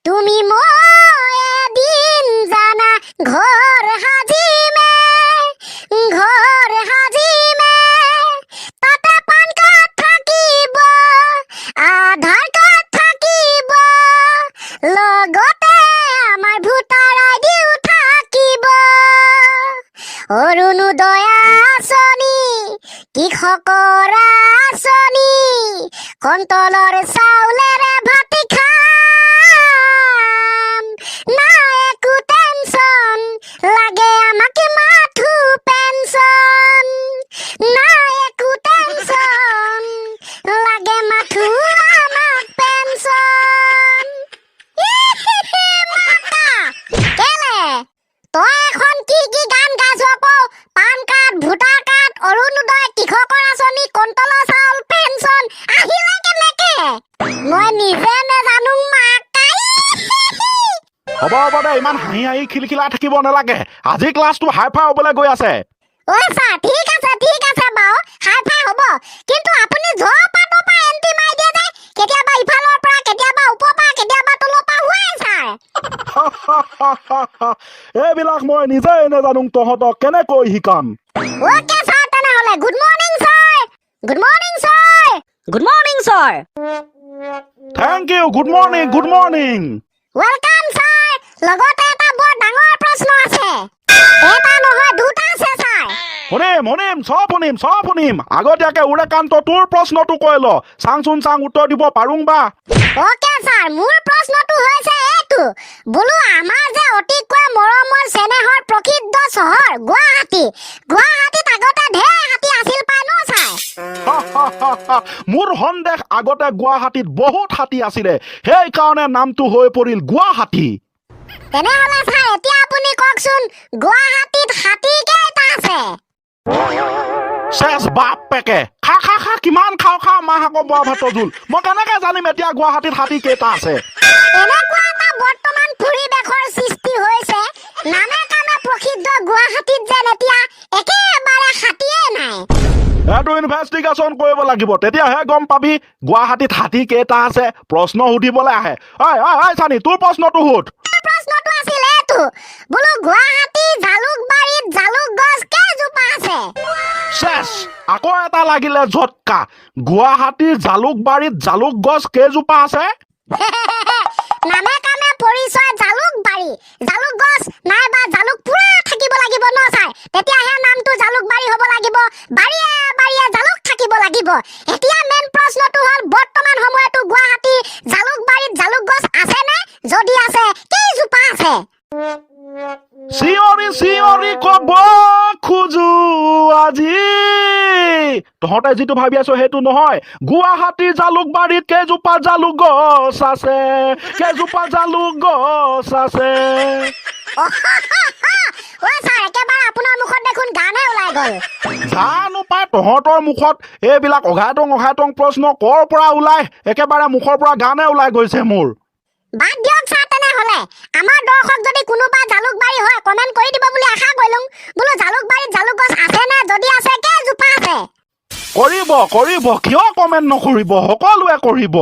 তুমি মই এদিন জানা ঘৰ সাজিমে তাতে পান কাৰ্ড থাকিব আধাৰ কাৰ্ড থাকিব লগতে আমাৰ ভোটাৰ আইডিও থাকিব অৰুণোদয় আঁচনি কৃষকৰ আঁচনি কণ্টলৰ চাউলেৰে ভাত খাম না একো টেনচন লাগে আমাকে মাথো পেনশন না একো টেনশন লাগে মাথো আমাক পেনশন মাতা কেলে তই এখন কি গান গাইছ আকৌ PAN card voter card Orunodoi কৃষকৰ আঁচনি কণ্টলৰ চাউল পেনশন আহিলে কেনেকে মই নিজে নেজানো মাকাই হ'ব দে ইমান হাঁহি খিলখিলাই থাকিব নালাগে আজি ক্লাছটো হাই ফাই হ'বলৈ গৈ আছে ঐ ছাৰ ঠিক আছে বাৰু হাই ফাই হ'ব কিন্তু আপুনি পাতৰ পৰা এণ্টি মাৰি দিয়ে যে কেতিয়াবা ইফালৰ পৰা কেতিয়াবা ওপৰৰ পৰা কেতিয়াবা তলৰ পৰা হোৱাই ছাৰ এইবিলাক মই নিজেই নেজানো তহঁতক কেনেকৈ শিকাম ওকে ছাৰ তেনেহ'লে good morning sir thank you good morning welcome sir লগতে এটা বৰ ডাঙৰ প্ৰশ্ন আছে এটা নহয় দুটা আছে ছাৰ শুনিম চব শুনিম আগতীয়াকে উৰেকান্ত তোৰ প্ৰশ্নটো কৈ ল চাং উত্তৰ দিব পাৰোং বা ওকে ছাৰ মোৰ প্ৰশ্নটো হৈছে এইটো বোলো আমাৰ যে অতিকৈ মৰমৰ চেনেহৰ প্ৰসিদ্ধ চহৰ গুৱাহাটীত আগতে ঢেৰ হাতী আছিল পাই ন ছাৰ মোৰ সন্দেহ আগতে গুৱাহাটীত বহুত হাতী আছিলে সেইকাৰণে নামটো হৈ পৰিল গুৱাহাটী তেনেহ'লে ছাৰ এতিয়া আপুনি কওকচোন গুৱাহাটীত হাতী কেইটা আছে চেচ বাপ পেকে খা কিমান খা মাহ আকৌ বোৱা ভাতৰ জোল মই কেনেকে জানিম এতিয়া গুৱাহাটীত হাতী কেইটা আছে এনেকুৱা এটা বৰ্তমান পৰিৱেশৰ সৃষ্টি হৈছে নামে কামে প্ৰসিদ্ধ গুৱাহাটীত যেন এতিয়া একেবাৰে হাতীয়ে নাই এইটো ইনভেষ্টিগেশ্যন কৰিব লাগিব তেতিয়াহে গম পাবি গুৱাহাটীত হাতী কেইটা আছে প্ৰশ্ন সুধিবলৈ আহে ঐ চানি তোৰ প্ৰশ্নটো সুধ প্ৰশ্নটো আছিল এইটো বোলো গুৱাহাটী জালুকবাৰীত জালুক গছ কেইজোপা আছে চেচ আকৌ এটা লাগিলে ঝটকা গুৱাহাটীৰ জালুকবাৰীত জালুক গছ কেইজোপা আছে নামে কামে পৰিচয় জালুকবাৰী জালুক গছ নাইবা জালুক পুৰা থাকিব লাগিব ন ছাৰ তেতিয়াহে নামটো জালুকবাৰী হ'ব লাগিব বাৰীয়ে জালুক থাকিব লাগিব এতিয়া মেইন প্ৰশ্নটো হ'ল বৰ্তমান সময়তো গুৱাহাটী জালুকবাৰীত জালুক গছ আছে নে যদি আছে কেইজোপা আছে চিঞৰি কব খোজো আজি তহঁতে যিটো ভাবি আছো সেইটো নহয় গুৱাহাটীৰ জালুকবাৰীত কেইজোপা জালুক গছ আছে আপোনাৰ মুখত দেখোন গানে ওলাই গ'ল জানো পাই তহঁতৰ মুখত এইবিলাক অঘাইটং প্ৰশ্ন কৰ পৰা ওলাই একেবাৰে মুখৰ পৰা গানে ওলাই গৈছে মোৰ বাদ দিয়ক ছাৰ তেনেহ'লে আমাৰ দৰ্শক যদি কোনোবা জালুকবাৰী হয় কমেণ্ট কৰি দিব বুলি আশা কৰিলোঁ বোলো জালুকবাৰীত জালুক গছ আছে নে যদি আছে কেইজোপা আছে কৰিব কিয় কমেণ্ট নকৰিব সকলোৱে কৰিব